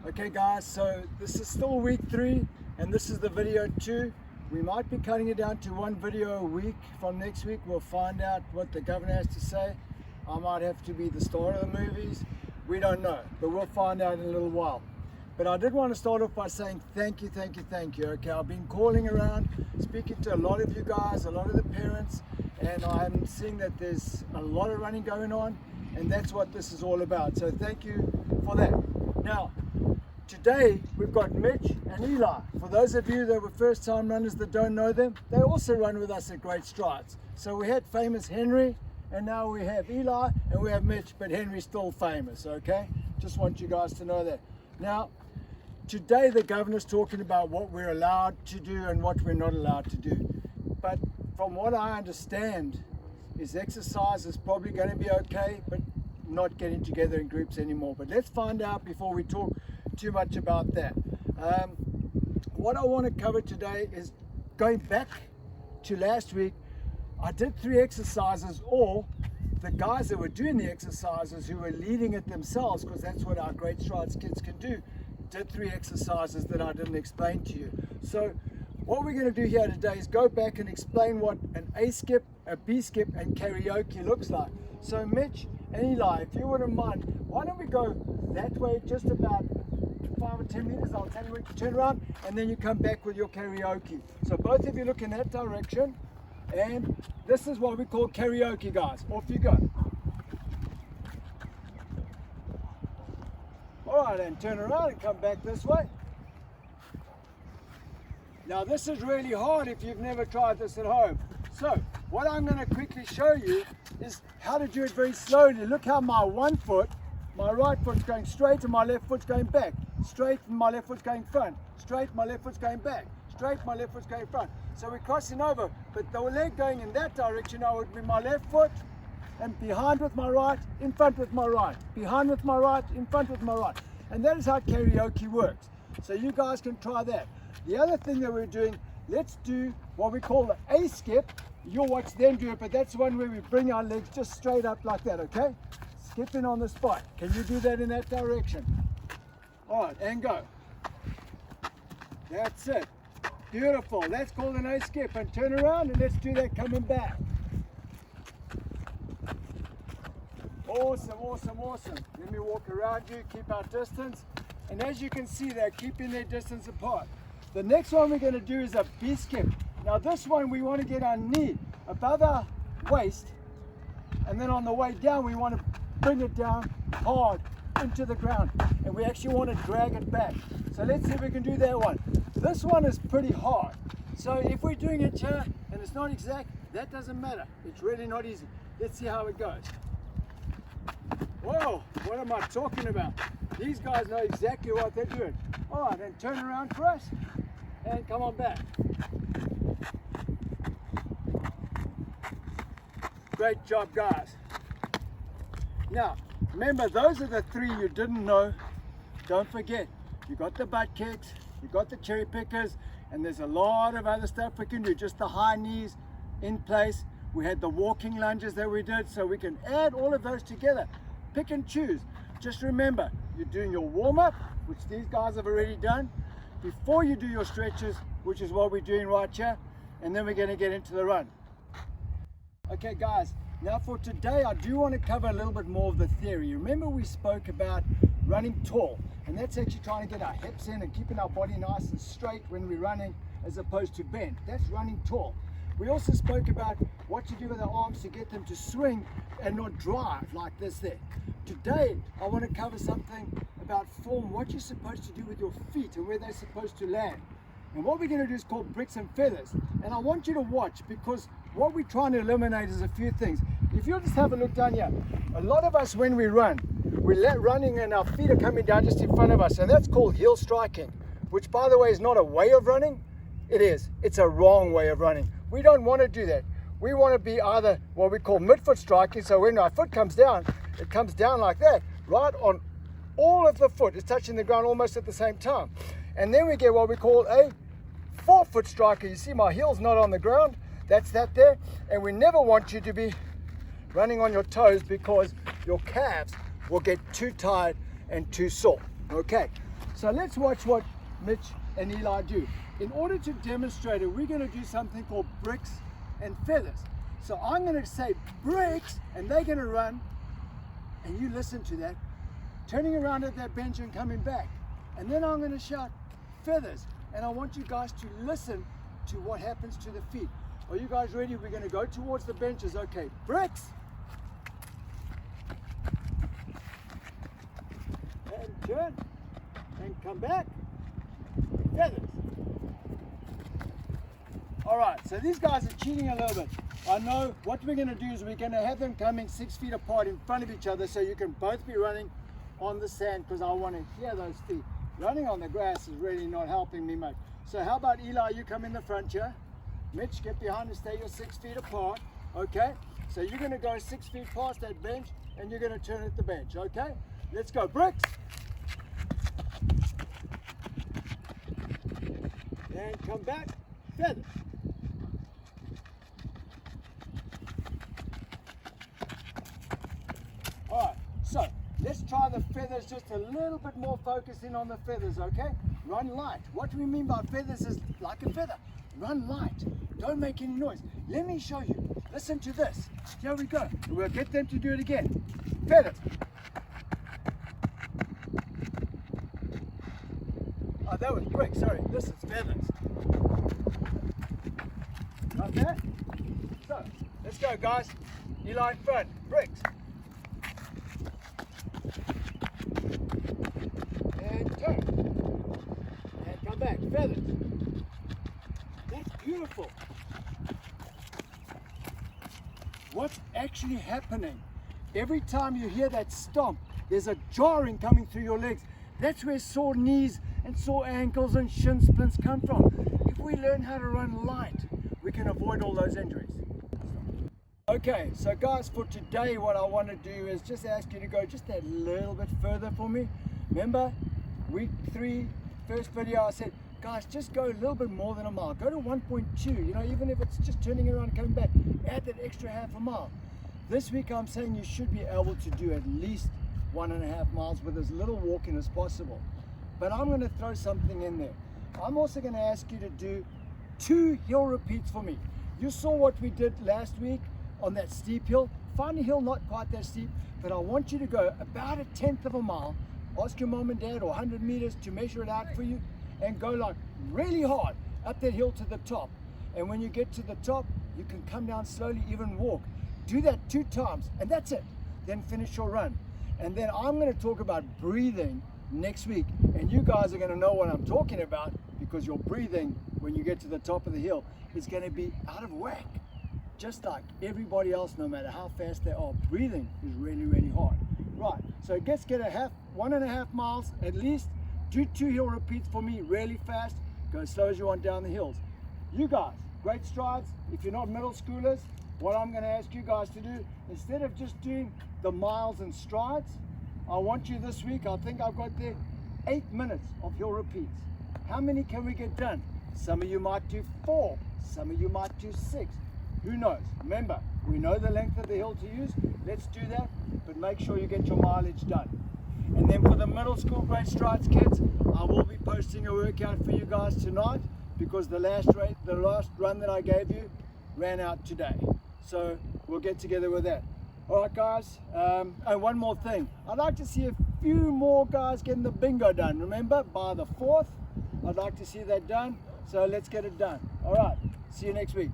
Okay guys, so this is still week 3 and this is the video 2. We might be cutting it down to 1 video a week from next week. We'll find out what the governor has to say. I might have to be the star of the movies. We don't know, but we'll find out in a little while. But I did want to start off by saying thank you. Okay, I've been calling around, speaking to a lot of you guys, a lot of the parents, and I'm seeing that there's a lot of running going on, and that's what this is all about. So thank you for that. Now, today we've got Mitch and Eli. For those of you that were first time runners that don't know them, they also run with us at Great Strides. So we had famous Henry, and now we have Eli and we have Mitch, but Henry's still famous, okay? Just want you guys to know that. Now, today the governor's talking about what we're allowed to do and what we're not allowed to do. But from what I understand, is exercise is probably going to be okay, but not getting together in groups anymore. But let's find out before we talk too much about that. What I want to cover today is going back to last week. I did 3 exercises, or the guys that were doing the exercises who were leading it themselves, because that's what our Great Strides kids can do, did 3 exercises that I didn't explain to you. So what we're going to do here today is go back and explain what an A skip, a B skip and karaoke looks like. So Mitch and Eli, if you wouldn't mind, why don't we go that way just about 5 or 10 meters. I'll tell you when to turn around and then you come back with your karaoke. So both of you look in that direction, and this is what we call karaoke, guys. Off you go. Alright, and turn around and come back this way. Now this is really hard if you've never tried this at home. So what I'm going to quickly show you is how to do it very slowly. Look how my one foot, my right foot's going straight and my left foot's going back. Straight and my left foot's going front. Straight, my left foot's going back. Straight, my left foot's going front. So we're crossing over, but the leg going in that direction now would be my left foot, and behind with my right, in front with my right. Behind with my right, in front with my right. And that is how karaoke works. So you guys can try that. The other thing that we're doing, let's do what we call the A skip. You'll watch them do it, but that's one where we bring our legs just straight up like that, okay? Skipping on the spot. Can you do that in that direction? All right, and go. That's it. Beautiful. That's called an A skip. And turn around and let's do that coming back. Awesome. Let me walk around you, keep our distance. And as you can see, they're keeping their distance apart. The next one we're going to do is a B skip. Now this one we want to get our knee above our waist, and then on the way down we want to bring it down hard into the ground, and we actually want to drag it back. So let's see if we can do that one. This one is pretty hard, so if we're doing it here and it's not exact, that doesn't matter. It's really not easy. Let's see how it goes. Whoa, what am I talking about? These guys know exactly what they're doing. All right, then turn around for us and come on back. Great job, guys. Now, remember, those are the 3 you didn't know. Don't forget, you got the butt kicks, you got the cherry pickers, and there's a lot of other stuff we can do. Just the high knees in place. We had the walking lunges that we did, so we can add all of those together. Pick and choose. Just remember, you're doing your warm-up, which these guys have already done, before you do your stretches, which is what we're doing right here, and then we're going to get into the run. Okay guys, now for today I do want to cover a little bit more of the theory. Remember we spoke about running tall, and that's actually trying to get our hips in and keeping our body nice and straight when we're running as opposed to bent. That's running tall. We also spoke about what you do with our arms to get them to swing and not drive like this there. Today I want to cover something about form, what you're supposed to do with your feet and where they're supposed to land. And what we're going to do is called bricks and feathers. And I want you to watch, because what we're trying to eliminate is a few things. If you'll just have a look down here, a lot of us when we run, we're running and our feet are coming down just in front of us, and that's called heel striking, which by the way is not a way of running. It is. It's a wrong way of running. We don't want to do that. We want to be either what we call midfoot striking, so when our foot comes down, it comes down like that, right on all of the foot. It's touching the ground almost at the same time. And then we get what we call a forefoot striker. You see my heel's not on the ground. That's that there. And we never want you to be running on your toes, because your calves will get too tired and too sore. Okay, So let's watch what Mitch and Eli do. In order to demonstrate it, we're going to do something called bricks and feathers. So I'm going to say bricks, and they're going to run, and you listen to that, turning around at that bench and coming back. And then I'm going to shout feathers, and I want you guys to listen to what happens to the feet. Are you guys ready? We're going to go towards the benches. Okay, bricks. And turn, and come back, feathers. All right, so these guys are cheating a little bit. I know what we're going to do is we're going to have them coming 6 feet apart in front of each other so you can both be running on the sand, because I want to hear those feet. Running on the grass is really not helping me much. So how about Eli, you come in the front here. Mitch, get behind and stay your 6 feet apart. Okay, so you're going to go 6 feet past that bench and you're going to turn at the bench. Okay, let's go. Bricks. And come back. Feathers. Alright, so let's try the feathers, just a little bit more focusing on the feathers, okay? Run light. What do we mean by feathers is like a feather. Run light. Don't make any noise. Let me show you. Listen to this. Here we go. We'll get them to do it again. Feathers. Oh, that was brick, sorry. This is feathers. Got that? So, let's go, guys. Eli in front. Bricks. And turn. And come back. Feathers. That's beautiful. What's actually happening? Every time you hear that stomp, there's a jarring coming through your legs. That's where sore knees and sore ankles and shin splints come from. If we learn how to run light, we can avoid all those injuries. Okay, so guys, for today what I want to do is just ask you to go just that little bit further for me. Remember, week 3, first video, I said, guys, just go a little bit more than a mile. Go to 1.2, you know, even if it's just turning around and coming back, add that extra half a mile. This week I'm saying you should be able to do at least 1.5 miles with as little walking as possible. But I'm going to throw something in there. I'm also going to ask you to do 2 hill repeats for me. You saw what we did last week on that steep hill. Find a hill not quite that steep, but I want you to go about 1/10 of a mile. Ask your mom and dad or 100 meters to measure it out for you, and go like really hard up that hill to the top. And when you get to the top, you can come down slowly, even walk. Do that 2 times, and that's it. Then finish your run. And then I'm going to talk about breathing next week, and you guys are going to know what I'm talking about, because your breathing when you get to the top of the hill is going to be out of whack, just like everybody else. No matter how fast they are, breathing is really, really hard. Right, so let's get 1.5 miles at least. Do 2 hill repeats for me really fast. Go as slow as you want down the hills. You guys, great strides. If you're not middle schoolers, what I'm going to ask you guys to do, instead of just doing the miles and strides, I want you this week, I think I've got there 8 minutes of hill repeats. How many can we get done? Some of you might do 4, some of you might do 6. Who knows? Remember, we know the length of the hill to use. Let's do that, but make sure you get your mileage done. And then for the middle school great strides kids, I will be posting a workout for you guys tonight, because the last run that I gave you ran out today. So we'll get together with that. All right, guys. And one more thing. I'd like to see a few more guys getting the bingo done. Remember, by the 4th, I'd like to see that done. So let's get it done. All right. See you next week.